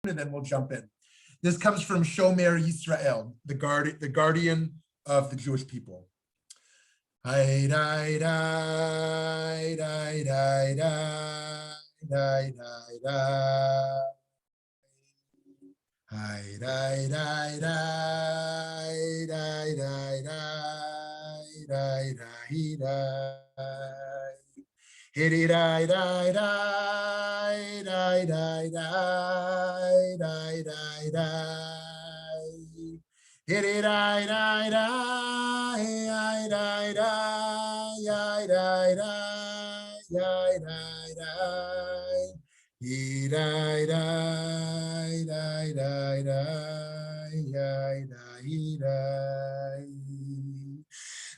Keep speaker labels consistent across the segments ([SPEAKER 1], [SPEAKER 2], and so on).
[SPEAKER 1] and then we'll jump in. This comes from Shomer Yisrael, the guardian of the Jewish people.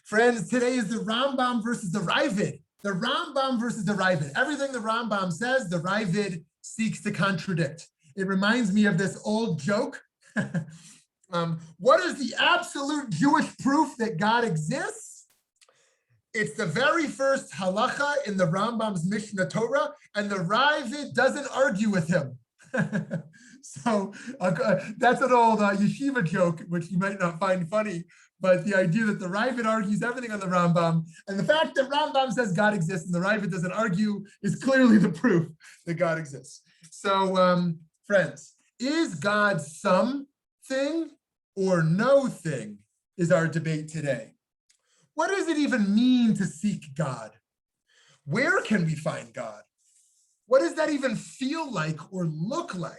[SPEAKER 1] Friends, today is the Rambam versus the Ravid. The Rambam versus the Ravid. Everything the Rambam says, the Ravid seeks to contradict. It reminds me of this old joke. What is the absolute Jewish proof that God exists? It's the very first halacha in the Rambam's Mishnah Torah, and the Ravid doesn't argue with him. So that's an old yeshiva joke, which you might not find funny, but the idea that the Ravid argues everything on the Rambam, and the fact that Rambam says God exists and the Ravid doesn't argue is clearly the proof that God exists. So, friends, is God something or no thing is our debate today. What does it even mean to seek God? Where can we find God? What does that even feel like or look like?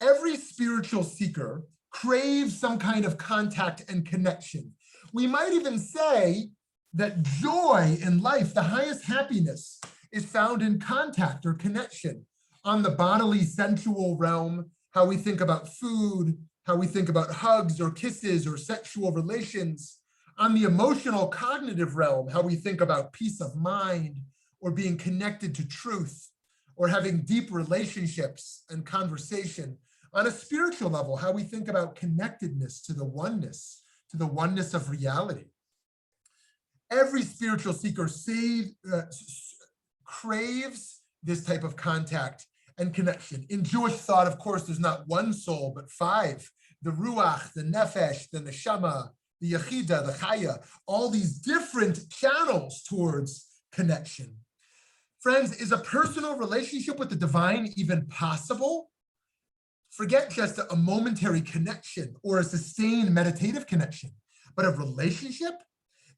[SPEAKER 1] Every spiritual seeker craves some kind of contact and connection. We might even say that joy in life, the highest happiness, is found in contact or connection on the bodily, sensual realm, how we think about food, how we think about hugs or kisses or sexual relations, on the emotional, cognitive realm, how we think about peace of mind or being connected to truth or having deep relationships and conversation. On a spiritual level, how we think about connectedness to the oneness of reality. Every spiritual seeker craves this type of contact and connection. In Jewish thought, of course, there's not one soul, but five: the ruach, the nefesh, the neshama, the yechida, the chaya, all these different channels towards connection. Friends, is a personal relationship with the divine even possible? Forget just a momentary connection or a sustained meditative connection, but a relationship?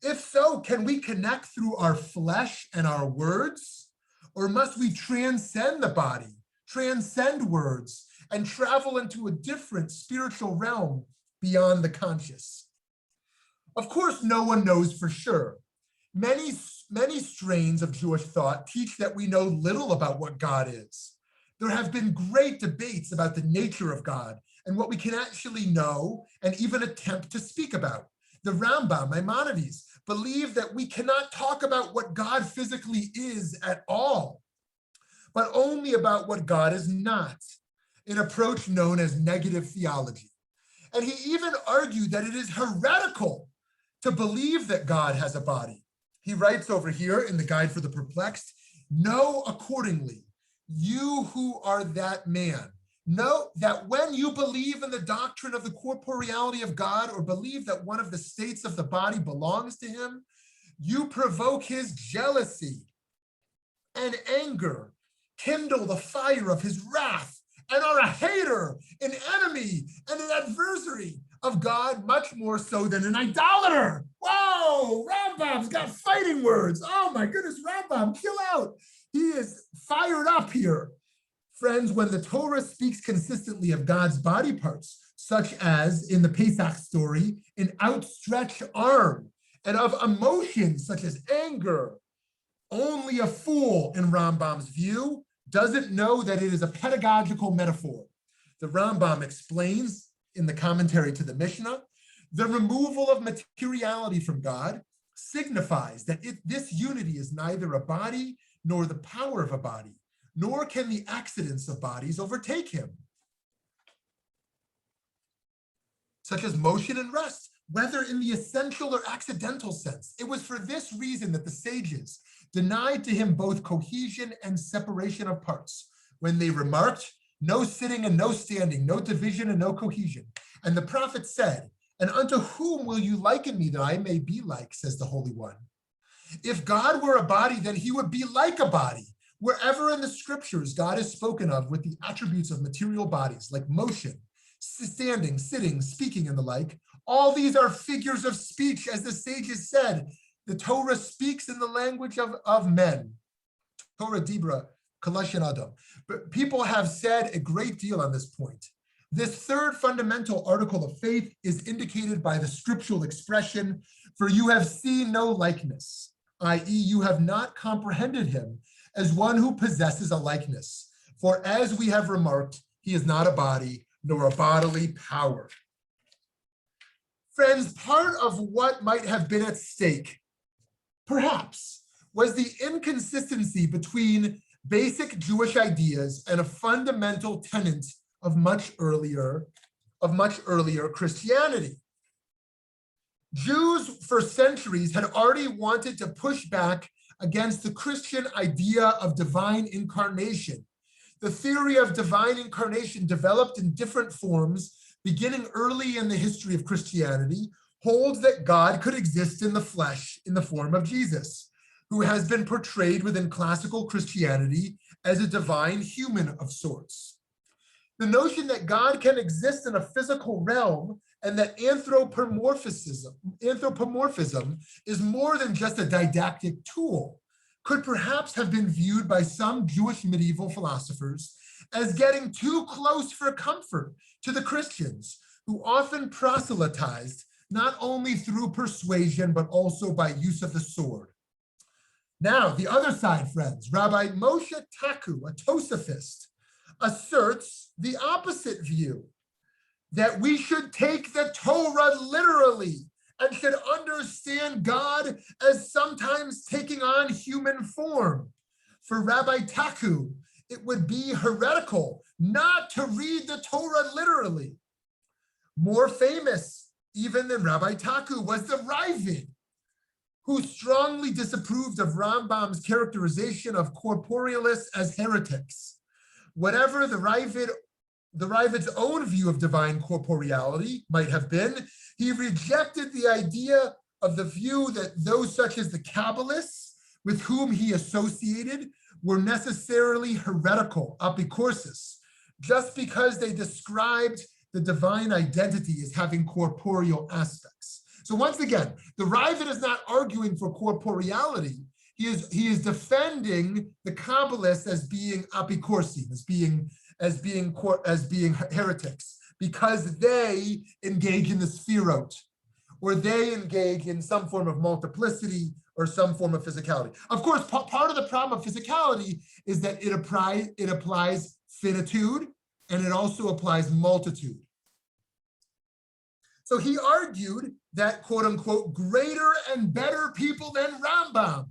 [SPEAKER 1] If so, can we connect through our flesh and our words? Or must we transcend the body, transcend words, and travel into a different spiritual realm beyond the conscious? Of course, no one knows for sure. Many strains of Jewish thought teach that we know little about what God is. There have been great debates about the nature of God and what we can actually know and even attempt to speak about. The Rambam, Maimonides, believe that we cannot talk about what God physically is at all, but only about what God is not, an approach known as negative theology. And he even argued that it is heretical to believe that God has a body. He writes over here in the Guide for the Perplexed, "Know accordingly, you who are that man, know that when you believe in the doctrine of the corporeality of God or believe that one of the states of the body belongs to him, you provoke his jealousy and anger, kindle the fire of his wrath, and are a hater, an enemy, and an adversary of God, much more so than an idolater." Whoa, Rambam's got fighting words. Oh my goodness, Rambam, chill out. He is fired up here. Friends, when the Torah speaks consistently of God's body parts, such as in the Pesach story, an outstretched arm, and of emotions such as anger, only a fool, in Rambam's view, doesn't know that it is a pedagogical metaphor. The Rambam explains in the commentary to the Mishnah, the removal of materiality from God signifies that this unity is neither a body nor the power of a body, nor can the accidents of bodies overtake him, such as motion and rest, whether in the essential or accidental sense. It was for this reason that the sages denied to him both cohesion and separation of parts, when they remarked, no sitting and no standing, no division and no cohesion. And the prophet said, and unto whom will you liken me that I may be like, says the Holy One. If God were a body, then he would be like a body. Wherever in the scriptures God is spoken of with the attributes of material bodies, like motion, standing, sitting, speaking, and the like, all these are figures of speech, as the sages said. The Torah speaks in the language of men. Torah Dibra, Kalashon Adam. But people have said a great deal on this point. This third fundamental article of faith is indicated by the scriptural expression, for you have seen no likeness, i.e., you have not comprehended him as one who possesses a likeness. For as we have remarked, he is not a body, nor a bodily power. Friends, part of what might have been at stake, perhaps, was the inconsistency between basic Jewish ideas and a fundamental tenet of much earlier Christianity. Jews for centuries had already wanted to push back against the Christian idea of divine incarnation. The theory of divine incarnation, developed in different forms beginning early in the history of Christianity, holds that God could exist in the flesh in the form of Jesus, who has been portrayed within classical Christianity as a divine human of sorts. The notion that God can exist in a physical realm and that anthropomorphism is more than just a didactic tool could perhaps have been viewed by some Jewish medieval philosophers as getting too close for comfort to the Christians, who often proselytized not only through persuasion, but also by use of the sword. Now, the other side, friends, Rabbi Moshe Taku, a Tosafist, asserts the opposite view, that we should take the Torah literally and should understand God as sometimes taking on human form. For Rabbi Taku, it would be heretical not to read the Torah literally. More famous even than Rabbi Taku was the Ravid, who strongly disapproved of Rambam's characterization of corporealists as heretics. Whatever the Ravid's own view of divine corporeality might have been, he rejected the idea of the view that those such as the Kabbalists with whom he associated were necessarily heretical, apikorsis, just because they described the divine identity as having corporeal aspects. So once again, the Ravid is not arguing for corporeality. He is defending the Kabbalists as being apikorsim, as being heretics, because they engage in the sphirot, or they engage in some form of multiplicity or some form of physicality. Of course, part of the problem of physicality is that it applies finitude, and it also applies multitude. So he argued that, quote unquote, greater and better people than Rambam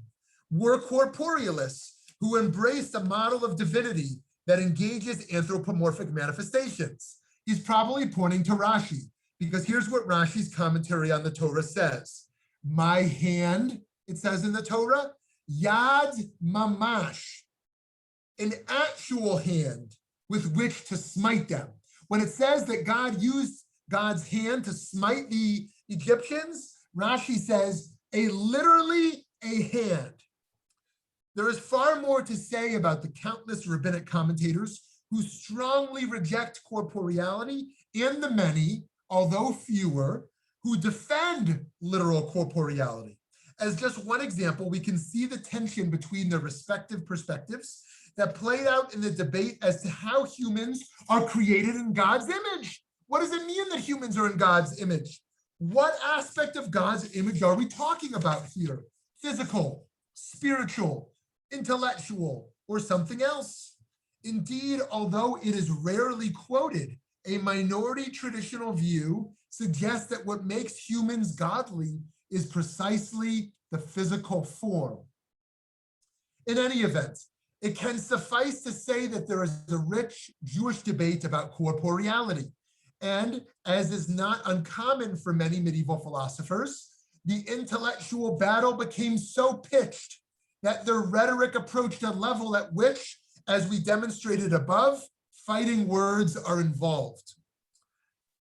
[SPEAKER 1] were corporealists who embraced a model of divinity that engages anthropomorphic manifestations. He's probably pointing to Rashi, because here's what Rashi's commentary on the Torah says. My hand, it says in the Torah, yad mamash, an actual hand with which to smite them. When it says that God used God's hand to smite the Egyptians, Rashi says literally a hand. There is far more to say about the countless rabbinic commentators who strongly reject corporeality, and the many, although fewer, who defend literal corporeality. As just one example, we can see the tension between their respective perspectives that played out in the debate as to how humans are created in God's image. What does it mean that humans are in God's image? What aspect of God's image are we talking about here? Physical, spiritual, intellectual, or something else? Indeed, although it is rarely quoted, a minority traditional view suggests that what makes humans godly is precisely the physical form. In any event, it can suffice to say that there is a rich Jewish debate about corporeality. And as is not uncommon for many medieval philosophers, the intellectual battle became so pitched that their rhetoric approached a level at which, as we demonstrated above, fighting words are involved.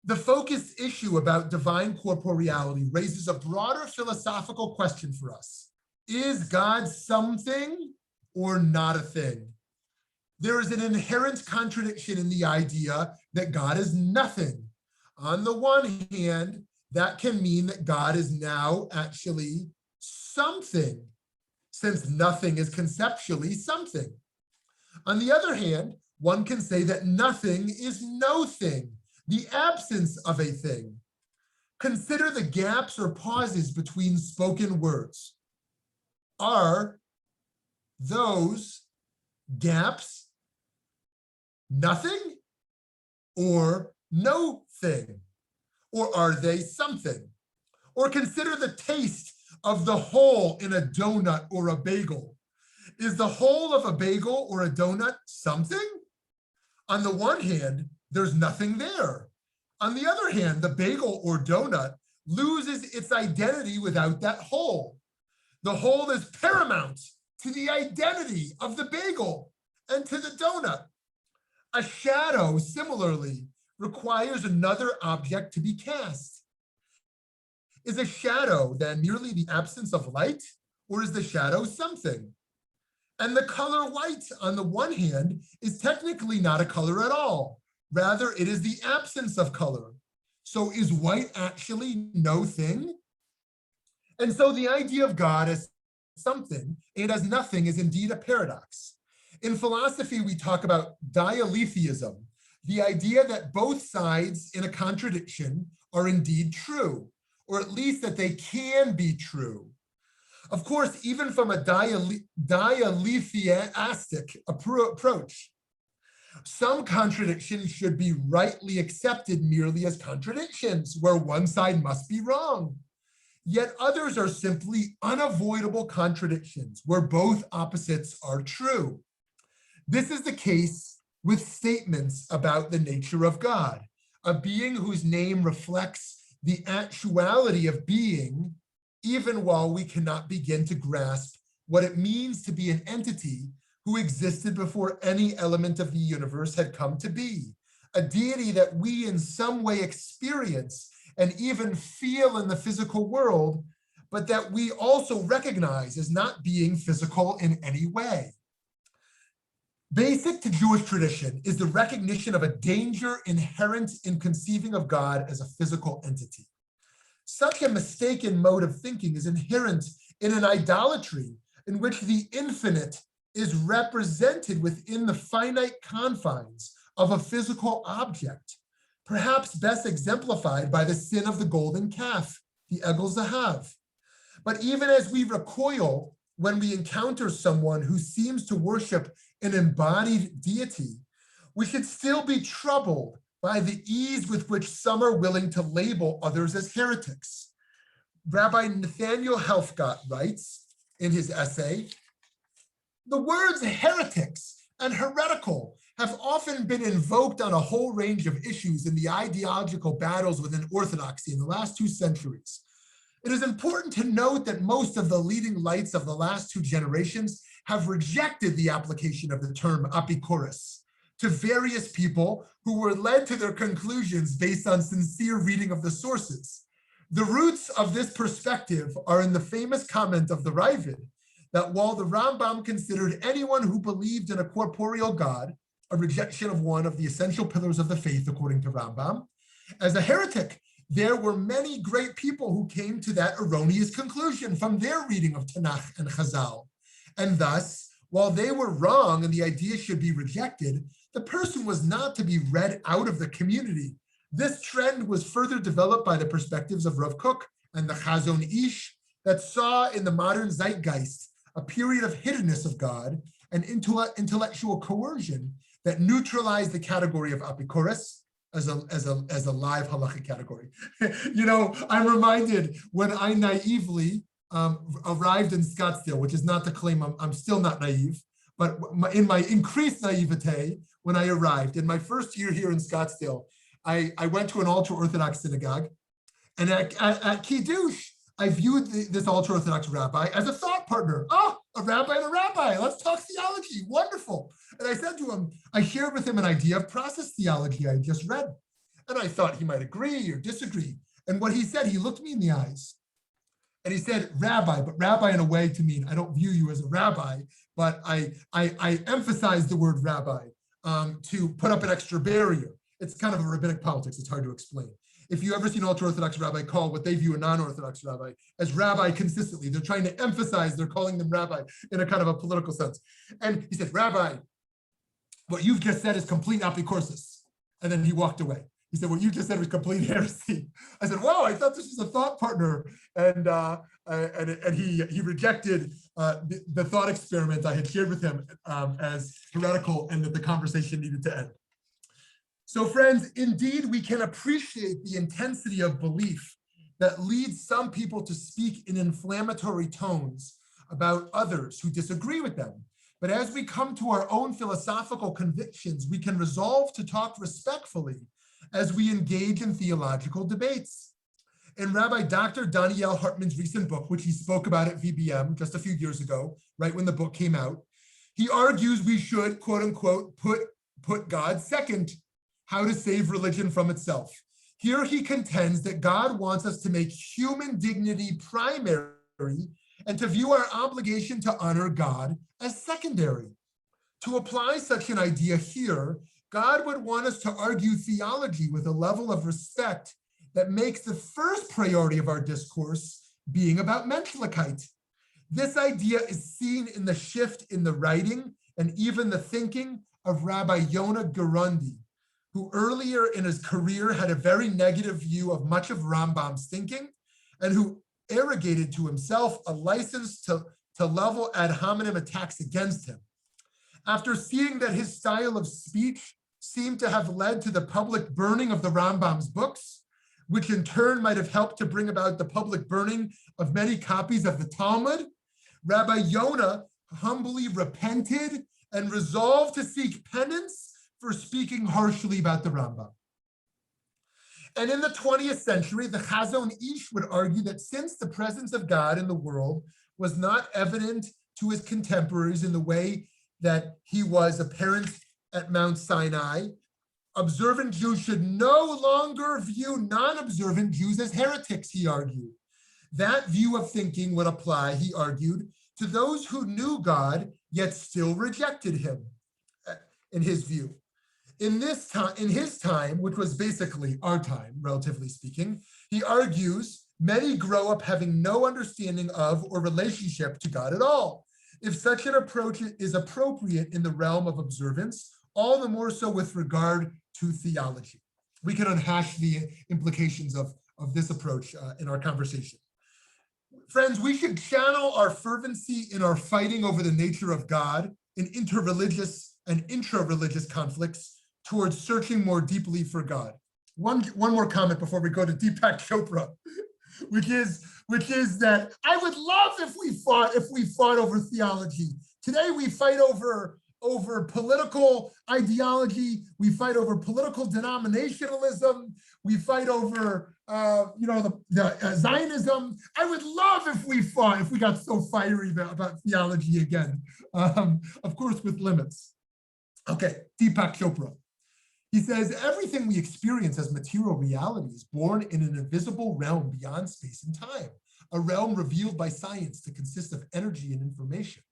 [SPEAKER 1] The focus issue about divine corporeality raises a broader philosophical question for us. Is God something or not a thing? There is an inherent contradiction in the idea that God is nothing. On the one hand, that can mean that God is now actually something, since nothing is conceptually something. On the other hand, one can say that nothing is no thing, the absence of a thing. Consider the gaps or pauses between spoken words. Are those gaps nothing or no thing? Or are they something? Or consider the taste of the hole in a donut or a bagel. Is the whole of a bagel or a donut something? On the one hand, there's nothing there. On the other hand, the bagel or donut loses its identity without that whole. The whole is paramount to the identity of the bagel and to the donut. A shadow, similarly, requires another object to be cast. Is a shadow then merely the absence of light, or is the shadow something? And the color white, on the one hand, is technically not a color at all. Rather, it is the absence of color. So is white actually no thing? And so the idea of God as something and as nothing is indeed a paradox. In philosophy, we talk about dialetheism, the idea that both sides in a contradiction are indeed true, or at least that they can be true. Of course, even from a dialetheistic approach, some contradictions should be rightly accepted merely as contradictions, where one side must be wrong. Yet others are simply unavoidable contradictions, where both opposites are true. This is the case with statements about the nature of God, a being whose name reflects the actuality of being, even while we cannot begin to grasp what it means to be an entity who existed before any element of the universe had come to be, a deity that we in some way experience and even feel in the physical world, but that we also recognize as not being physical in any way. Basic to Jewish tradition is the recognition of a danger inherent in conceiving of God as a physical entity. Such a mistaken mode of thinking is inherent in an idolatry in which the infinite is represented within the finite confines of a physical object, perhaps best exemplified by the sin of the golden calf, the Egel Zahav. But even as we recoil when we encounter someone who seems to worship an embodied deity, we should still be troubled by the ease with which some are willing to label others as heretics. Rabbi Nathaniel Helfgott writes in his essay, the words heretics and heretical have often been invoked on a whole range of issues in the ideological battles within Orthodoxy in the last 2 centuries. It is important to note that most of the leading lights of the last 2 generations have rejected the application of the term apikoros to various people who were led to their conclusions based on sincere reading of the sources. The roots of this perspective are in the famous comment of the Ravid that while the Rambam considered anyone who believed in a corporeal God a rejection of one of the essential pillars of the faith, according to Rambam, as a heretic, there were many great people who came to that erroneous conclusion from their reading of Tanakh and Chazal. And thus, while they were wrong and the idea should be rejected, the person was not to be read out of the community. This trend was further developed by the perspectives of Rav Kook and the Chazon Ish that saw in the modern zeitgeist a period of hiddenness of God and intellectual coercion that neutralized the category of apikoros as a live halachic category. You know, I'm reminded when I naively arrived in Scottsdale, which is not to claim I'm still not naive, but in my increased naivete, when I arrived in my first year here in Scottsdale, I went to an ultra-Orthodox synagogue, and at Kiddush, I viewed this ultra-Orthodox rabbi as a thought partner. Oh, a rabbi and a rabbi. Let's talk theology. Wonderful. And I said to him, I shared with him an idea of process theology I had just read. And I thought he might agree or disagree. And what he said, he looked me in the eyes and he said, rabbi, but rabbi in a way to mean, I don't view you as a rabbi, but I emphasize the word rabbi to put up an extra barrier. It's kind of a rabbinic politics. It's hard to explain. If you ever see an ultra-Orthodox rabbi call what they view a non-Orthodox rabbi as rabbi consistently, they're trying to emphasize they're calling them rabbi in a kind of a political sense. And he said, rabbi, what you've just said is complete apicorsis. And then he walked away. He said, what you just said was complete heresy. I said, wow, I thought this was a thought partner. And he rejected the thought experiment I had shared with him as heretical and that the conversation needed to end. So friends, indeed, we can appreciate the intensity of belief that leads some people to speak in inflammatory tones about others who disagree with them. But as we come to our own philosophical convictions, we can resolve to talk respectfully as we engage in theological debates. In Rabbi Dr. Daniel Hartman's recent book, which he spoke about at VBM just a few years ago, right when the book came out, he argues we should, quote unquote, put God second. How to save religion from itself. Here he contends that God wants us to make human dignity primary and to view our obligation to honor God as secondary. To apply such an idea here, God would want us to argue theology with a level of respect that makes the first priority of our discourse being about Menschlichkeit. This idea is seen in the shift in the writing and even the thinking of Rabbi Yonah Gerundi, who earlier in his career had a very negative view of much of Rambam's thinking, and who arrogated to himself a license to level ad hominem attacks against him. After seeing that his style of speech seemed to have led to the public burning of the Rambam's books, which in turn might have helped to bring about the public burning of many copies of the Talmud, Rabbi Yonah humbly repented and resolved to seek penance for speaking harshly about the Rambam. And in the 20th century, the Chazon Ish would argue that since the presence of God in the world was not evident to his contemporaries in the way that he was apparent at Mount Sinai, observant Jews should no longer view non-observant Jews as heretics, he argued. That view of thinking would apply, he argued, to those who knew God, yet still rejected him, in his view. In his time, which was basically our time, relatively speaking, he argues many grow up having no understanding of or relationship to God at all. If such an approach is appropriate in the realm of observance, all the more so with regard to theology. We can unhash the implications of this approach in our conversation. Friends, we should channel our fervency in our fighting over the nature of God in interreligious and intra-religious conflicts towards searching more deeply for God. One more comment before we go to Deepak Chopra, which is that I would love if we fought over theology. Today we fight over political ideology, we fight over political denominationalism, we fight over Zionism. I would love if we got so fiery about theology again, of course with limits. Okay, Deepak Chopra. He says, everything we experience as material reality is born in an invisible realm beyond space and time, a realm revealed by science to consist of energy and information.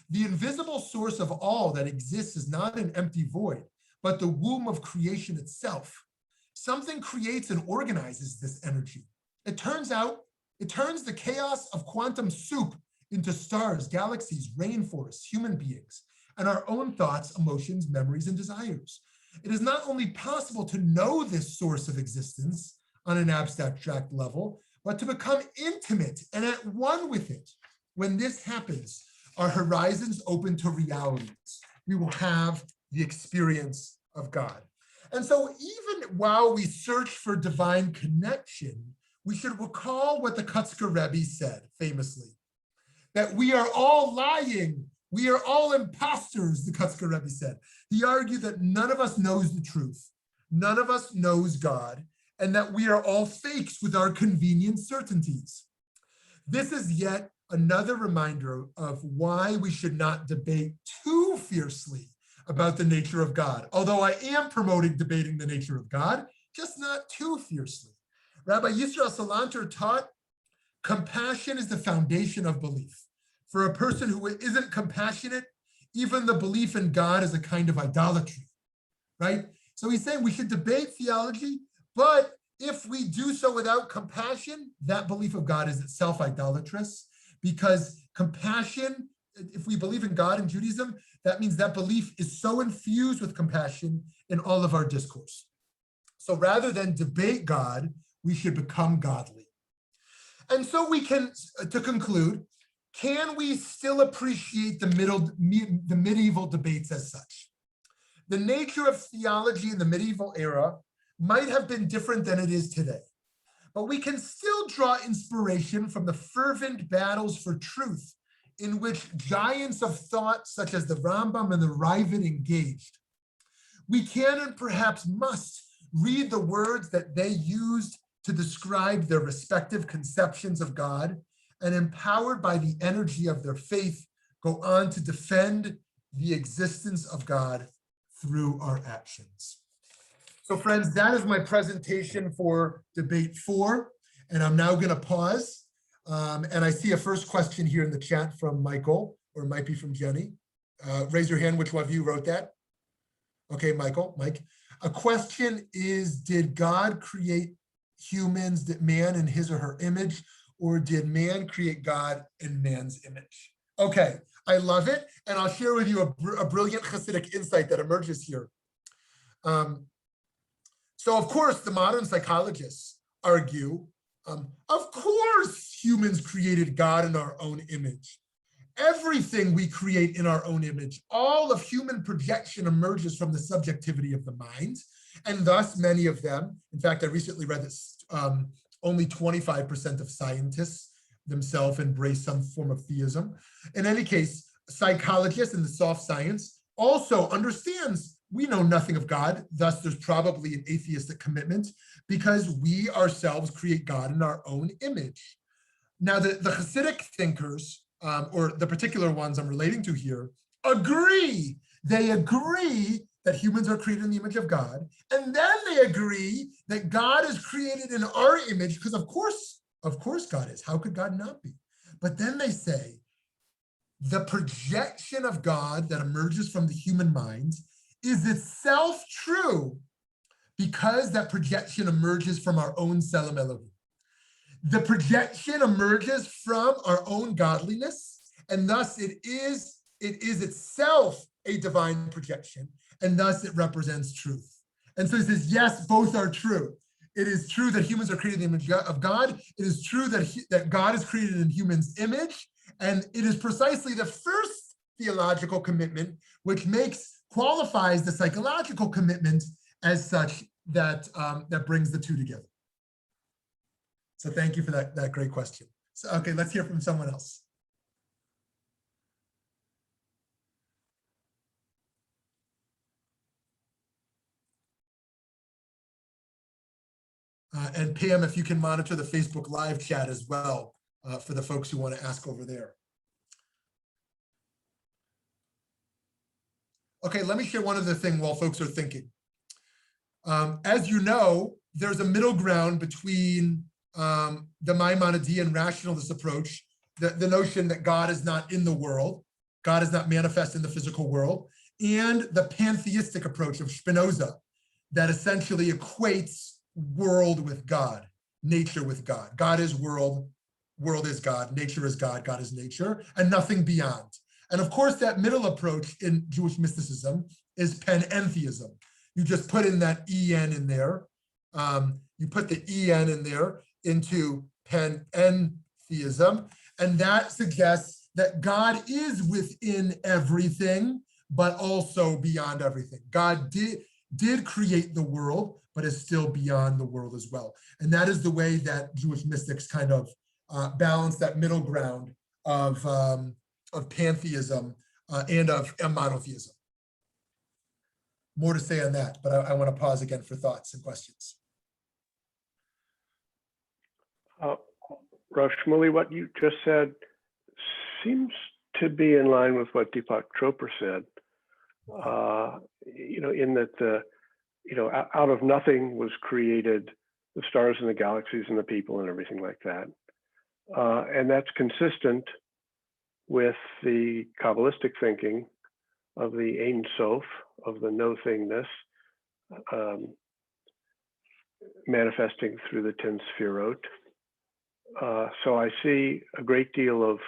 [SPEAKER 1] The invisible source of all that exists is not an empty void, but the womb of creation itself. Something creates and organizes this energy. It turns the chaos of quantum soup into stars, galaxies, rainforests, human beings, and our own thoughts, emotions, memories, and desires. It is not only possible to know this source of existence on an abstract level, but to become intimate and at one with it. When this happens, our horizons open to realities. We will have the experience of God. And so even while we search for divine connection, we should recall what the Kutzker Rebbe said famously, that we are all lying. We are all imposters, the Kutzker Rebbe said. He argued that none of us knows the truth. None of us knows God, and that we are all fakes with our convenient certainties. This is yet another reminder of why we should not debate too fiercely about the nature of God. Although I am promoting debating the nature of God, just not too fiercely. Rabbi Yisrael Salanter taught compassion is the foundation of belief. For a person who isn't compassionate, even the belief in God is a kind of idolatry, right? So he's saying we should debate theology, but if we do so without compassion, that belief of God is itself idolatrous, because compassion, if we believe in God in Judaism, that means that belief is so infused with compassion in all of our discourse. So rather than debate God, we should become godly. And so we can, to conclude, can we still appreciate the medieval debates as such? The nature of theology in the medieval era might have been different than it is today, but we can still draw inspiration from the fervent battles for truth in which giants of thought such as the Rambam and the Ravid engaged. We can and perhaps must read the words that they used to describe their respective conceptions of God, and empowered by the energy of their faith, go on to defend the existence of God through our actions. So friends, that is my presentation for debate 4, and I'm now going to pause. And I see a first question here in the chat from Michael, or it might be from Jenny. Raise your hand, which one of you wrote that? Okay, Mike. A question is, did God create humans, did man in his or her image, or did man create God in man's image? Okay, I love it. And I'll share with you a brilliant Hasidic insight that emerges here. So of course, the modern psychologists argue, of course, humans created God in our own image. Everything we create in our own image, all of human projection emerges from the subjectivity of the mind. And thus many of them, in fact, I recently read that only 25% of scientists themselves embrace some form of theism. In any case, psychologists in the soft science also understands we know nothing of God, thus there's probably an atheistic commitment because we ourselves create God in our own image. Now, the Hasidic thinkers, or the particular ones I'm relating to here, agree. They agree that humans are created in the image of God, and then they agree that God is created in our image, because of course God is. How could God not be? But then they say, the projection of God that emerges from the human mind is itself true because that projection emerges from our own Tselem Elohim. The projection emerges from our own godliness, and thus it is itself a divine projection, and thus it represents truth. And so he says, yes, both are true. It is true that humans are created in the image of God. It is true that God is created in humans' image, and it is precisely the first theological commitment which qualifies the psychological commitment as such that brings the two together. So thank you for that great question. So, okay, let's hear from someone else. And Pam, if you can monitor the Facebook Live chat as well for the folks who want to ask over there. Okay, let me share one other thing while folks are thinking. As you know, there's a middle ground between the Maimonidean rationalist approach, the notion that God is not in the world, God is not manifest in the physical world, and the pantheistic approach of Spinoza that essentially equates world with God, nature with God. God is world, world is God, nature is God, God is nature, and nothing beyond. And of course, that middle approach in Jewish mysticism is panentheism. You just put in that en in there. You put the en in there into panentheism, and that suggests that God is within everything, but also beyond everything. God did create the world, but is still beyond the world as well. And that is the way that Jewish mystics kind of balance that middle ground of pantheism and of monotheism. More to say on that, but I want to pause again for thoughts and questions.
[SPEAKER 2] Rabbi Shmuly, what you just said seems to be in line with what Deepak Chopra said, in that out of nothing was created the stars and the galaxies and the people and everything like that. And that's consistent with the Kabbalistic thinking of the Ein Sof, of the no-thingness, manifesting through the 10 Sefirot. So I see a great deal of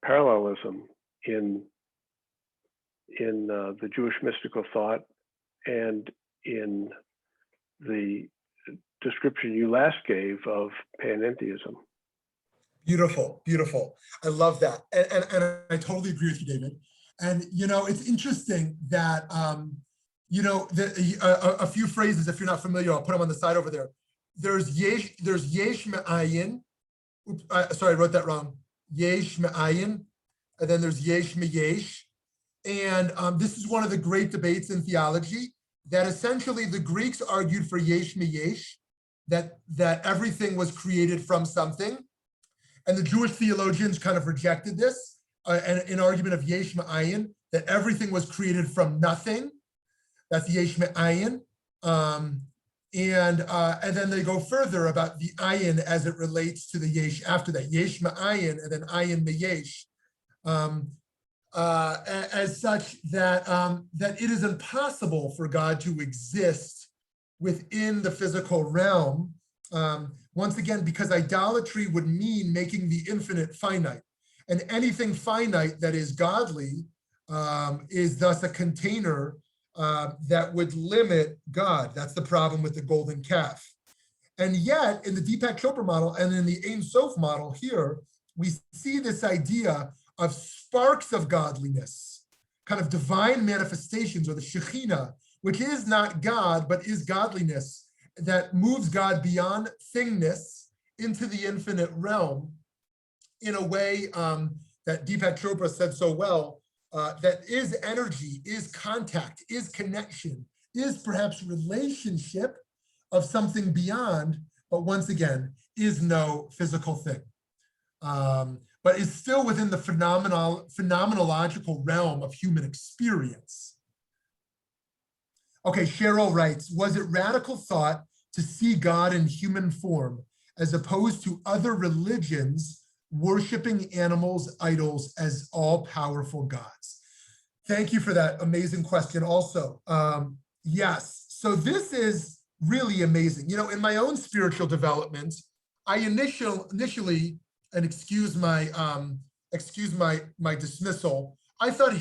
[SPEAKER 2] parallelism in the Jewish mystical thought and in the description you last gave of panentheism.
[SPEAKER 1] Beautiful, beautiful. I love that. And I totally agree with you, David. And, it's interesting that, a few phrases, if you're not familiar, I'll put them on the side over there. There's yesh me'ayin. Sorry, I wrote that wrong. Yesh me'ayin. And then there's yesh me'yesh. And this is one of the great debates in theology, that essentially the Greeks argued for yesh me'yesh, that everything was created from something. And the Jewish theologians kind of rejected this, and an argument of yesh me'ayin, that everything was created from nothing. That's yesh me'ayin. And then they go further about the ayin as it relates to the yesh after that, yesh me'ayin, and then ayin me'yesh. As such that it is impossible for God to exist within the physical realm. Once again, because idolatry would mean making the infinite finite, and anything finite that is godly is thus a container that would limit God. That's the problem with the golden calf. And yet, in the Deepak Chopra model and in the Ein Sof model here, we see this idea of sparks of godliness, kind of divine manifestations, or the Shekhinah, which is not God, but is godliness, that moves God beyond thingness into the infinite realm in a way that Deepak Chopra said so well, that is energy, is contact, is connection, is perhaps relationship of something beyond, but once again, is no physical thing. But is still within the phenomenological realm of human experience. Okay, Cheryl writes, was it radical thought to see God in human form as opposed to other religions worshiping animals, idols as all-powerful gods? Thank you for that amazing question also. Yes, so this is really amazing. In my own spiritual development, I initially, and excuse my dismissal, I thought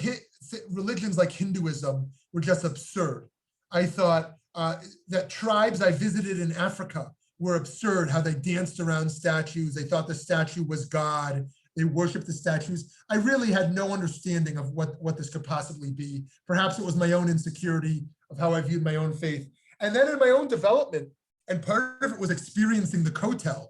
[SPEAKER 1] religions like Hinduism were just absurd. I thought that tribes I visited in Africa were absurd, how they danced around statues. They thought the statue was God. They worshiped the statues. I really had no understanding of what this could possibly be. Perhaps it was my own insecurity of how I viewed my own faith. And then in my own development, and part of it was experiencing the Kotel,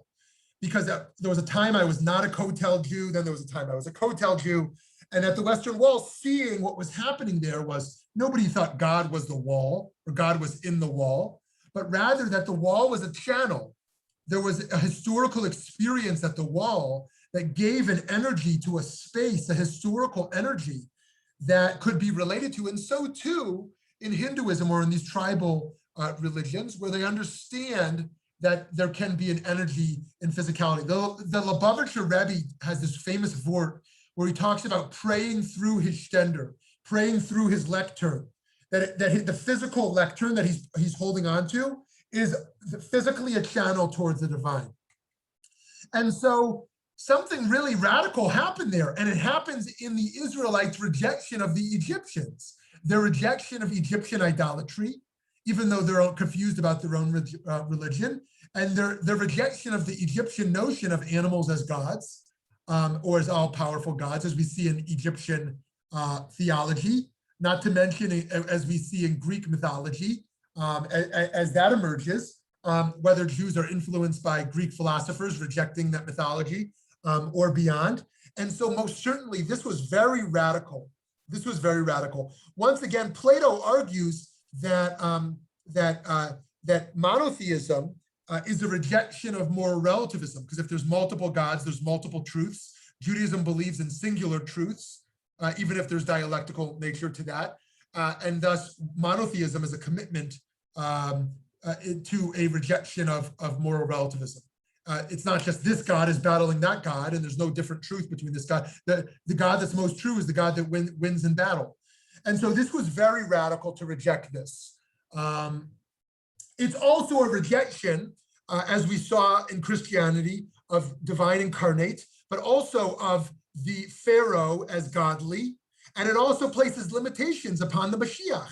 [SPEAKER 1] because there was a time I was not a Kotel Jew, then there was a time I was a Kotel Jew, and at the Western Wall, seeing what was happening there was nobody thought God was the wall or God was in the wall, but rather that the wall was a channel. There was a historical experience at the wall that gave an energy to a space, a historical energy that could be related to. And so too in Hinduism or in these tribal religions, where they understand that there can be an energy in physicality. The Lubavitcher Rebbe has this famous vort where he talks about praying through his stender, praying through his lectern, that the physical lectern that he's holding on to is physically a channel towards the divine. And so something really radical happened there, and it happens in the Israelites' rejection of the Egyptians, their rejection of Egyptian idolatry, even though they're all confused about their own religion, and their rejection of the Egyptian notion of animals as gods, or as all-powerful gods, as we see in Egyptian theology, not to mention as we see in Greek mythology, as that emerges, whether Jews are influenced by Greek philosophers rejecting that mythology or beyond. And so most certainly this was very radical. This was very radical. Once again, Plato argues that, that monotheism is a rejection of moral relativism, because if there's multiple gods, there's multiple truths. Judaism believes in singular truths, even if there's dialectical nature to that. And thus monotheism is a commitment to a rejection of moral relativism. It's not just this God is battling that God, and there's no different truth between this God. The God that's most true is the God that wins in battle. And so this was very radical to reject this. It's also a rejection, as we saw in Christianity, of divine incarnate, but also of the Pharaoh as godly. And it also places limitations upon the Mashiach,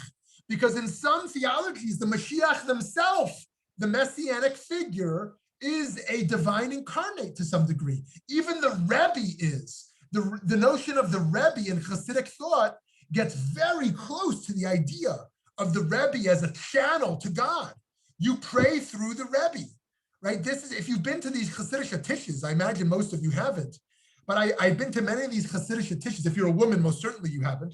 [SPEAKER 1] because in some theologies, the Mashiach themselves, the messianic figure, is a divine incarnate to some degree. Even the Rebbe is. The notion of the Rebbe in Hasidic thought gets very close to the idea of the Rebbe as a channel to God. You pray through the Rebbe, right? This is, if you've been to these Hasidic tishes, I imagine most of you haven't, but I've been to many of these Hasidic tishes. If you're a woman, most certainly you haven't.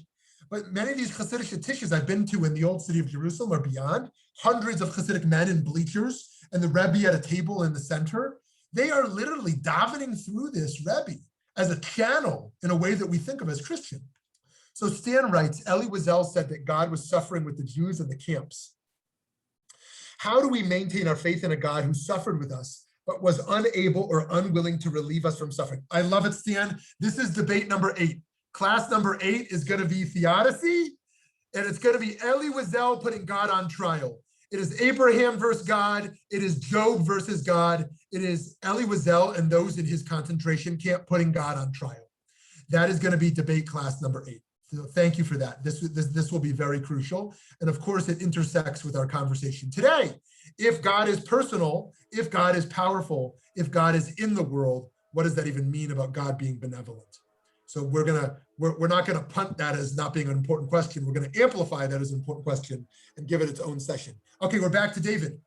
[SPEAKER 1] But many of these Hasidic tishes I've been to in the old city of Jerusalem or beyond, hundreds of Hasidic men in bleachers and the Rebbe at a table in the center. They are literally davening through this Rebbe as a channel in a way that we think of as Christian. So Stan writes, Elie Wiesel said that God was suffering with the Jews in the camps. How do we maintain our faith in a God who suffered with us, but was unable or unwilling to relieve us from suffering? I love it, Stan. This is debate number 8. Class number 8 is going to be theodicy, and it's going to be Elie Wiesel putting God on trial. It is Abraham versus God. It is Job versus God. It is Elie Wiesel and those in his concentration camp putting God on trial. That is going to be debate class number 8. So thank you for that. This will be very crucial. And of course, it intersects with our conversation today. If God is personal, if God is powerful, if God is in the world, what does that even mean about God being benevolent? So we're not gonna punt that as not being an important question. We're gonna amplify that as an important question and give it its own session. Okay, we're back to David.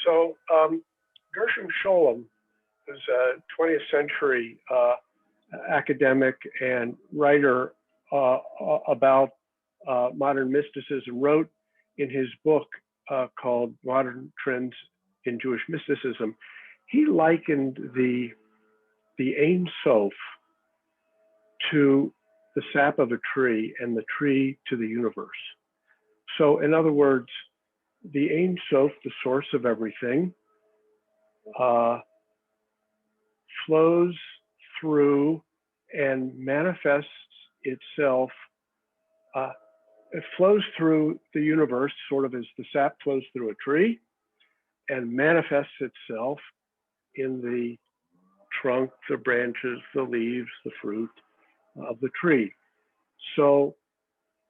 [SPEAKER 2] So Gershom Scholem is a 20th century academic and writer about modern mysticism, wrote in his book called Modern Trends in Jewish Mysticism. He likened the Ein Sof to the sap of a tree and the tree to the universe. So in other words, the Ein Sof, the source of everything, flows through and manifests itself. It flows through the universe, sort of as the sap flows through a tree, and manifests itself in the trunk, the branches, the leaves, the fruit of the tree. So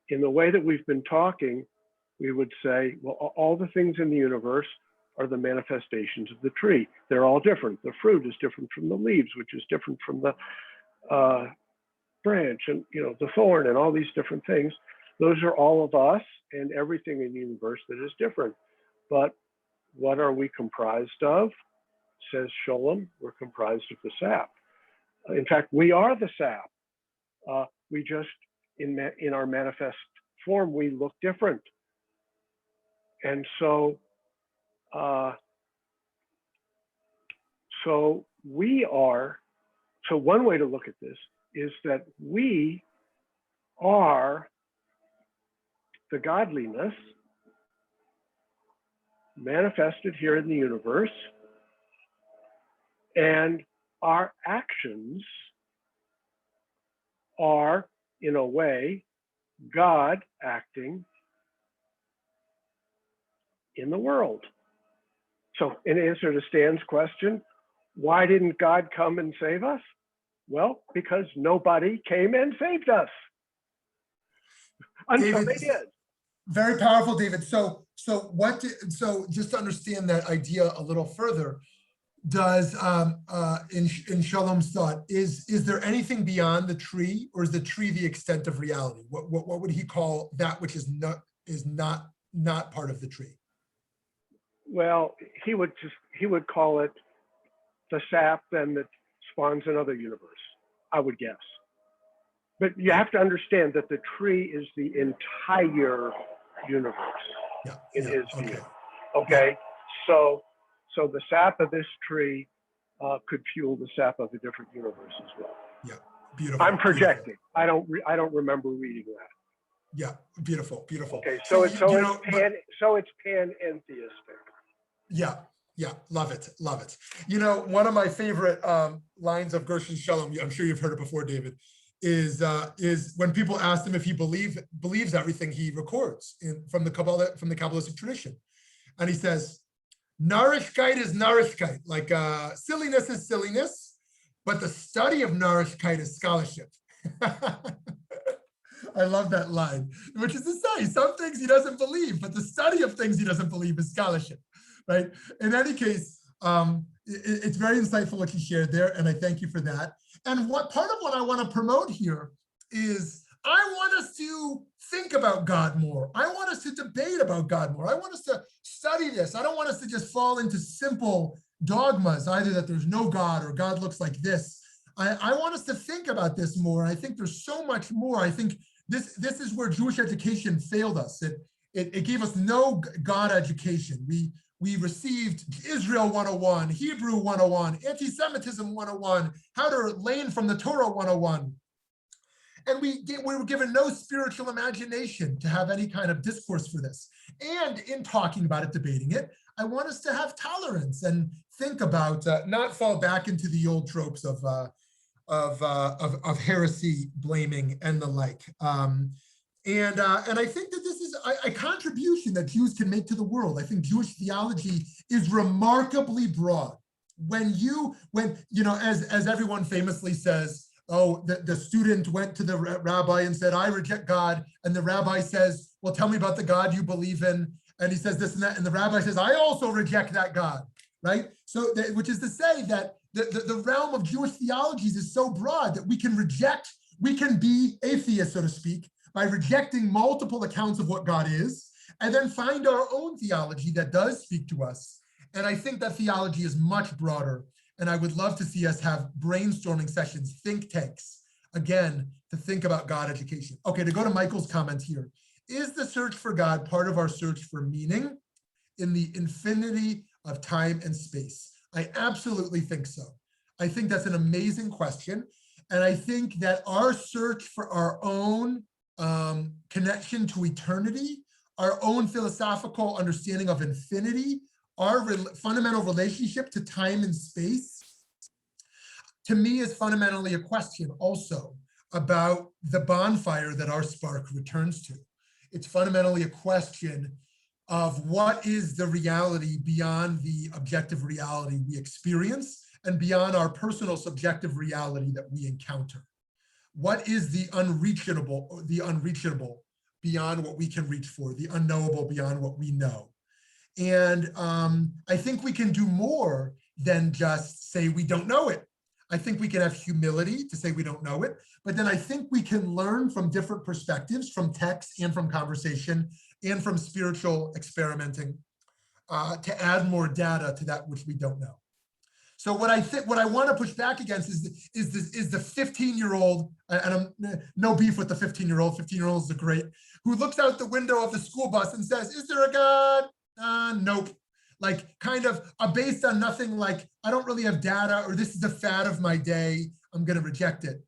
[SPEAKER 2] in the way that we've been talking, we would say, well, all the things in the universe are the manifestations of the tree. They're all different. The fruit is different from the leaves, which is different from the branch, and the thorn, and all these different things. Those are all of us and everything in the universe that is different. But what are we comprised of? Says Scholem, we're comprised of the sap. In fact, we are the sap. We just, in our manifest form, we look different. And so, so one way to look at this is that we are the godliness manifested here in the universe, and our actions are, in a way, God acting in the world. So in answer to Stan's question, why didn't God come and save us? Well, because nobody came and saved us until
[SPEAKER 1] David,
[SPEAKER 2] they did.
[SPEAKER 1] Very powerful, David. So just to understand that idea a little further, does in Sholem's thought, is there anything beyond the tree, or is the tree the extent of reality? What would he call that which is not part of the tree?
[SPEAKER 2] Well, he would call it the sap then that spawns another universe, I would guess. But you have to understand that the tree is the entire universe in his view. Okay, so the sap of this tree could fuel the sap of a different universe as well.
[SPEAKER 1] Yeah, beautiful.
[SPEAKER 2] I'm projecting. Beautiful. I don't remember reading that.
[SPEAKER 1] Yeah, beautiful, beautiful.
[SPEAKER 2] Okay, so it's panentheistic.
[SPEAKER 1] Yeah, yeah, love it, love it. You know, one of my favorite lines of Gershon Shalom, I'm sure you've heard it before, David, is when people ask him if he believes everything he records from the Kabbalistic tradition, and he says, "Narishkeit is narishkeit, like silliness is silliness, but the study of narishkeit is scholarship." I love that line, which is to say, some things he doesn't believe, but the study of things he doesn't believe is scholarship, right? In any case, it's very insightful what you shared there, and I thank you for that. And what part of what I want to promote here is I want us to think about God more. I want us to debate about God more. I want us to study this. I don't want us to just fall into simple dogmas, either that there's no God or God looks like this. I want us to think about this more. I think there's so much more. I think this is where Jewish education failed us. It gave us no God education. We received Israel 101, Hebrew 101, anti-Semitism 101, how to learn from the Torah 101. And we were given no spiritual imagination to have any kind of discourse for this. And in talking about it, debating it, I want us to have tolerance and think about, not fall back into the old tropes of heresy, blaming, and the like. And I think that this is a contribution that Jews can make to the world. I think Jewish theology is remarkably broad. When you know, as everyone famously says, oh, the student went to the rabbi and said, I reject God. And the rabbi says, well, tell me about the God you believe in. And he says this and that. And the rabbi says, I also reject that God, right? So, which is to say that the realm of Jewish theologies is so broad that we can be atheists, so to speak, by rejecting multiple accounts of what God is, and then find our own theology that does speak to us. And I think that theology is much broader. And I would love to see us have brainstorming sessions, think tanks, again, to think about God education. Okay, to go to Michael's comment here. Is the search for God part of our search for meaning in the infinity of time and space? I absolutely think so. I think that's an amazing question. And I think that our search for our own connection to eternity, our own philosophical understanding of infinity, our fundamental relationship to time and space, to me is fundamentally a question also about the bonfire that our spark returns to. It's fundamentally a question of what is the reality beyond the objective reality we experience and beyond our personal subjective reality that we encounter. What is the unreachable beyond what we can reach for, the unknowable beyond what we know? And I think we can do more than just say we don't know it. I think we can have humility to say we don't know it, but then I think we can learn from different perspectives, from text and from conversation and from spiritual experimenting to add more data to that which we don't know. So what I want to push back against is the 15-year-old, and I'm no beef with the 15-year-old. 15-year-olds are great, who looks out the window of the school bus and says, "Is there a God? Nope." Like kind of based on nothing, like I don't really have data, or this is the fad of my day, I'm going to reject it.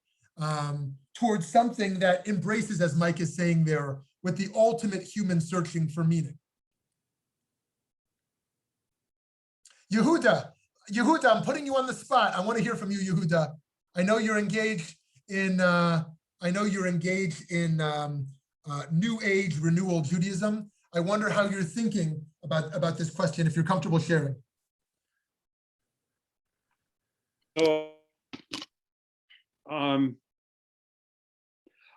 [SPEAKER 1] Towards something that embraces, as Mike is saying there, with the ultimate human searching for meaning. Yehuda, I'm putting you on the spot. I want to hear from you, Yehuda. I know you're engaged in New Age renewal Judaism. I wonder how you're thinking about this question, if you're comfortable sharing.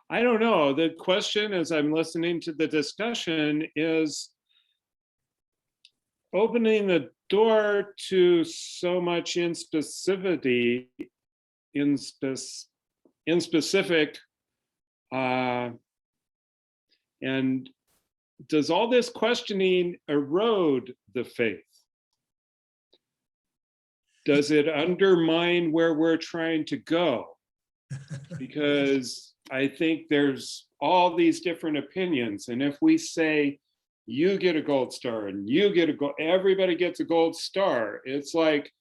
[SPEAKER 3] I don't know. The question, as I'm listening to the discussion, is opening the door to so much inspecificity, specific, and does all this questioning erode the faith? Does it undermine where we're trying to go? Because I think there's all these different opinions. And if we say, you get a gold star and you get a gold, everybody gets a gold star, it's like,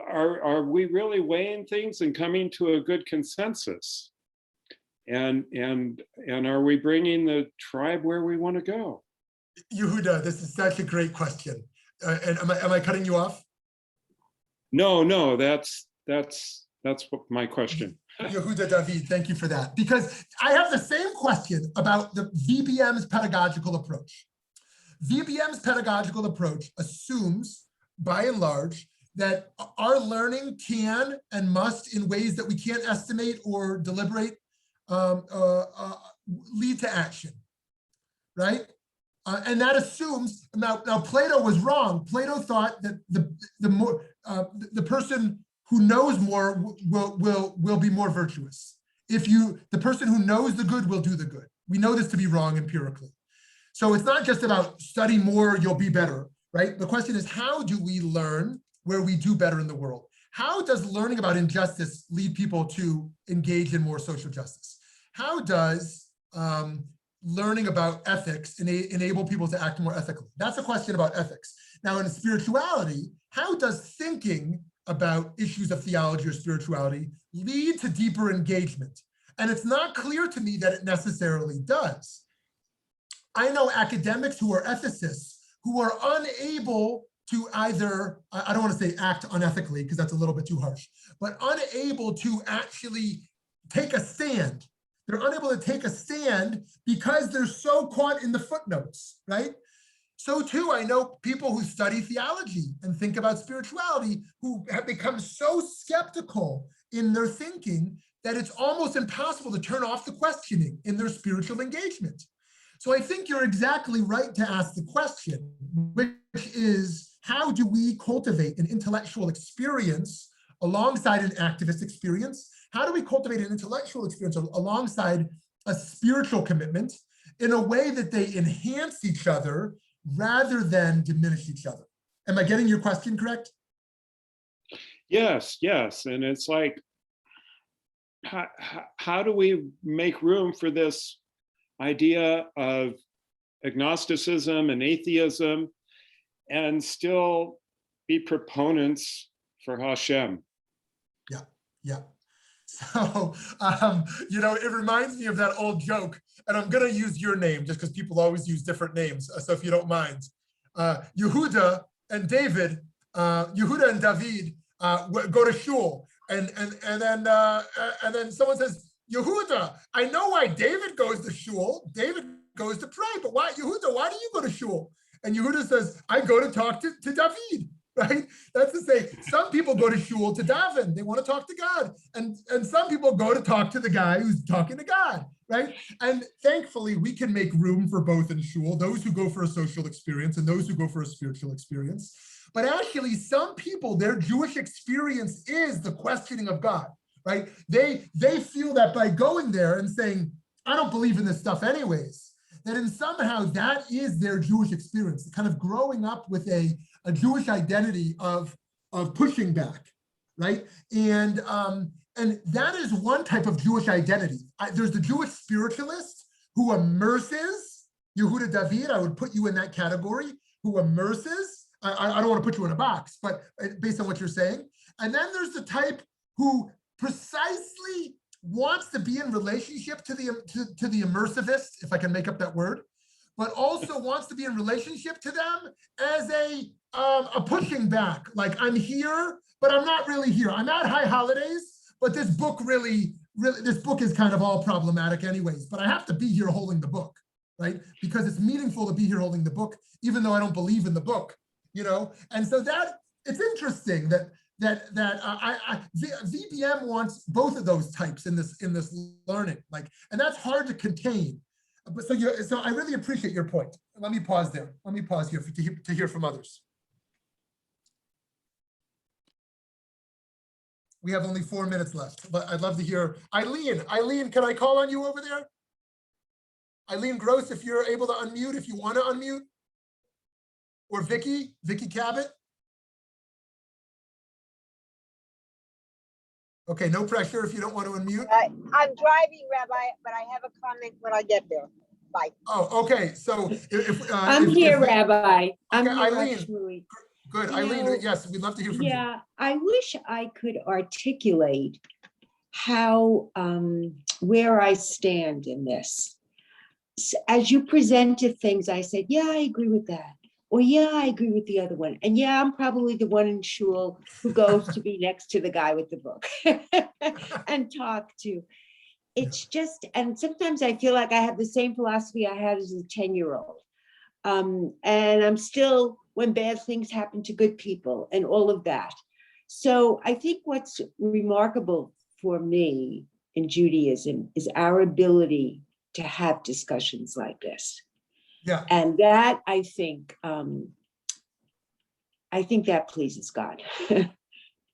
[SPEAKER 3] are we really weighing things and coming to a good consensus? And are we bringing the tribe where we want to go?
[SPEAKER 1] Yehuda, this is such a great question. And am I cutting you off?
[SPEAKER 3] No, that's what my question.
[SPEAKER 1] Yehuda David, thank you for that. Because I have the same question about the VBM's pedagogical approach. VBM's pedagogical approach assumes, by and large, that our learning can and must, in ways that we can't estimate or deliberate, lead to action, right? And that assumes, now Plato was wrong. Plato thought that the person who knows more will be more virtuous. The person who knows the good will do the good. We know this to be wrong empirically. So it's not just about study more, you'll be better, right? The question is, how do we learn where we do better in the world? How does learning about injustice lead people to engage in more social justice? How does learning about ethics enable people to act more ethically? That's a question about ethics. Now, in spirituality, how does thinking about issues of theology or spirituality lead to deeper engagement? And it's not clear to me that it necessarily does. I know academics who are ethicists who are unable to either, I don't want to say act unethically because that's a little bit too harsh, but unable to actually take a stand. They're unable to take a stand because they're so caught in the footnotes, right? So too, I know people who study theology and think about spirituality who have become so skeptical in their thinking that it's almost impossible to turn off the questioning in their spiritual engagement. So I think you're exactly right to ask the question, which is, how do we cultivate an intellectual experience alongside an activist experience? How do we cultivate an intellectual experience alongside a spiritual commitment in a way that they enhance each other rather than diminish each other? Am I getting your question correct?
[SPEAKER 3] Yes. And it's like, how do we make room for this idea of agnosticism and atheism and still be proponents for Hashem?
[SPEAKER 1] Yeah. So, it reminds me of that old joke, and I'm going to use your name just because people always use different names. So if you don't mind, Yehuda and David go to shul, and then someone says, Yehuda, I know why David goes to shul. David goes to pray, but why, Yehuda, why do you go to shul? And Yehuda says, I go to talk to David, right? That's to say, some people go to shul to daven. They want to talk to God. And some people go to talk to the guy who's talking to God, right? And thankfully, we can make room for both in shul, those who go for a social experience and those who go for a spiritual experience. But actually, some people, their Jewish experience is the questioning of God. Right? They feel that by going there and saying, I don't believe in this stuff anyways, that in somehow that is their Jewish experience, kind of growing up with a Jewish identity of pushing back, right? And that is one type of Jewish identity. There's the Jewish spiritualist who immerses, Yehuda David, I would put you in that category, who immerses. I don't want to put you in a box, but based on what you're saying. And then there's the type who precisely wants to be in relationship to the immersivist, if I can make up that word, but also wants to be in relationship to them as a pushing back. Like, I'm here, but I'm not really here. I'm at High Holidays, but this book this book is kind of all problematic anyways, but I have to be here holding the book, right? Because it's meaningful to be here holding the book, even though I don't believe in the book, And so that, it's interesting that VBM wants both of those types in this learning, and that's hard to contain. But so I really appreciate your point. Let me pause there. Let me pause here to hear from others. We have only 4 minutes left, but I'd love to hear Eileen. Eileen, can I call on you over there? Eileen Gross, if you're able to unmute, if you want to unmute, or Vicky Cabot. Okay, no pressure if you don't want to unmute.
[SPEAKER 4] I'm driving, Rabbi, but I have a comment when I get there. Bye.
[SPEAKER 1] Oh, okay. So
[SPEAKER 5] I'm here, Rabbi. I'm here,
[SPEAKER 1] Eileen,
[SPEAKER 5] Shmuly.
[SPEAKER 1] Good.
[SPEAKER 5] You
[SPEAKER 1] Eileen,
[SPEAKER 5] know,
[SPEAKER 1] yes, we'd love to hear from you.
[SPEAKER 5] Yeah, I wish I could articulate how, where I stand in this. As you presented things, I said, yeah, I agree with that. Or yeah, I agree with the other one. And yeah, I'm probably the one in shul who goes to be next to the guy with the book and talk to. It's just, and sometimes I feel like I have the same philosophy I had as a 10-year-old. And I'm still, when bad things happen to good people and all of that. So I think what's remarkable for me in Judaism is our ability to have discussions like this.
[SPEAKER 1] Yeah.
[SPEAKER 5] And that I think that pleases God.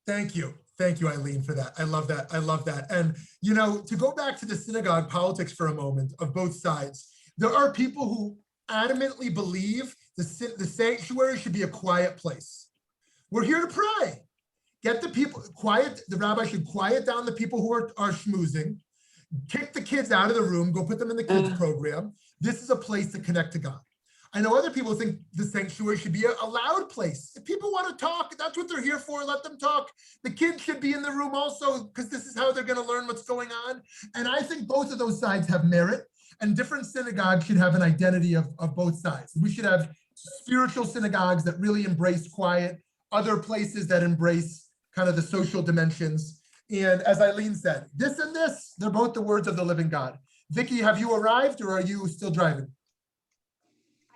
[SPEAKER 1] Thank you. Thank you, Eileen, for that. I love that. I love that. And, you know, to go back to the synagogue politics for a moment of both sides, there are people who adamantly believe the sanctuary should be a quiet place. We're here to pray. Get the people quiet. The rabbi should quiet down the people who are schmoozing, kick the kids out of the room, go put them in the kids program. This is a place to connect to God. I know other people think the sanctuary should be a loud place. If people want to talk, that's what they're here for. Let them talk. The kids should be in the room also, because this is how they're going to learn what's going on. And I think both of those sides have merit, and different synagogues should have an identity of both sides. We should have spiritual synagogues that really embrace quiet, other places that embrace kind of the social dimensions. And as Eileen said, this and this, they're both the words of the living God. Vicki, have you arrived or are you still driving?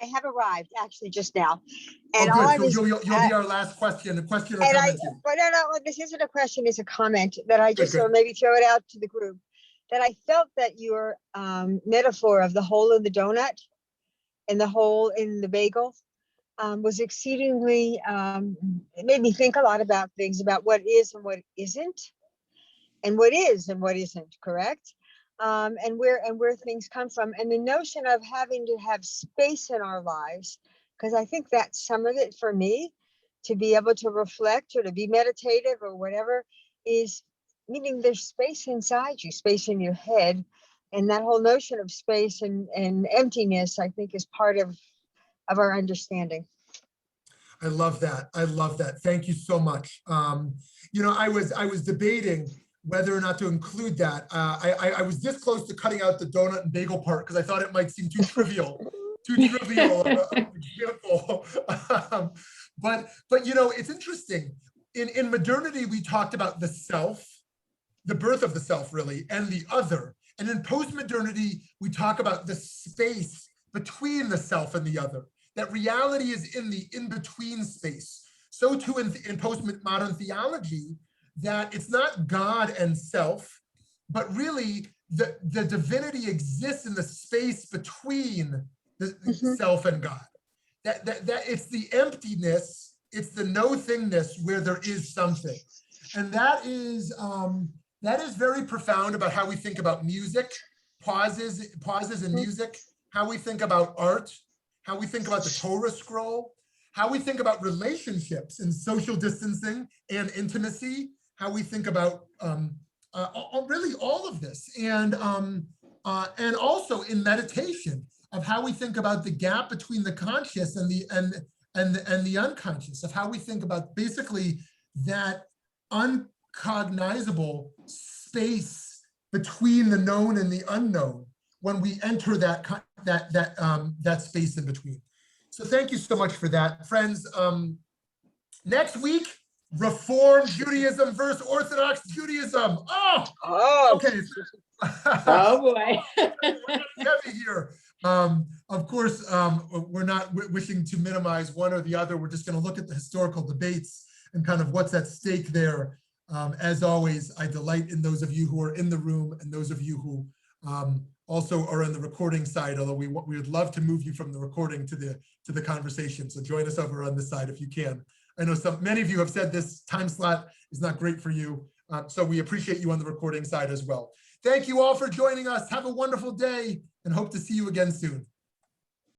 [SPEAKER 4] I have arrived actually just now. And
[SPEAKER 1] oh, good.
[SPEAKER 4] all I
[SPEAKER 1] So
[SPEAKER 4] was,
[SPEAKER 1] you'll be our last question, a question or
[SPEAKER 4] and
[SPEAKER 1] comment.
[SPEAKER 4] but no, this isn't a question, it's a comment that I just
[SPEAKER 1] Good.
[SPEAKER 4] maybe throw it out to the group. That I felt that your metaphor of the hole in the donut and the hole in the bagel was exceedingly, it made me think a lot about things, about what is and what isn't, and what is and what isn't, correct? And where things come from, and the notion of having to have space in our lives, because I think that's some of it for me, to be able to reflect or to be meditative or whatever, is meaning there's space inside you, space in your head, and that whole notion of space and emptiness, I think, is part of our understanding.
[SPEAKER 1] I love that. I love that. Thank you so much. You know, I was debating whether or not to include that. I was this close to cutting out the donut and bagel part because I thought it might seem too trivial of an example. But you know, it's interesting. In modernity, we talked about the self, the birth of the self, really, and the other. And in post-modernity, we talk about the space between the self and the other. That reality is in the in-between space. So too in postmodern theology, that it's not God and self, but really the divinity exists in the space between the self and God. That it's the emptiness, it's the no-thingness where there is something. And that is very profound about how we think about music, pauses in music, how we think about art, how we think about the Torah scroll, how we think about relationships and social distancing and intimacy, how we think about really all of this, and also in meditation of how we think about the gap between the conscious and the unconscious, of how we think about basically that uncognizable space between the known and the unknown when we enter that space in between. So thank you so much for that, friends. Next week, Reform Judaism versus Orthodox Judaism. Oh, okay.
[SPEAKER 5] Oh boy.
[SPEAKER 1] Heavy here. Of course, we're not wishing to minimize one or the other. We're just going to look at the historical debates and kind of what's at stake there. As always, I delight in those of you who are in the room and those of you who also are on the recording side, although we would love to move you from the recording to the conversation. So join us over on this side if you can. I know many of you have said this time slot is not great for you. So we appreciate you on the recording side as well. Thank you all for joining us. Have a wonderful day and hope to see you again soon.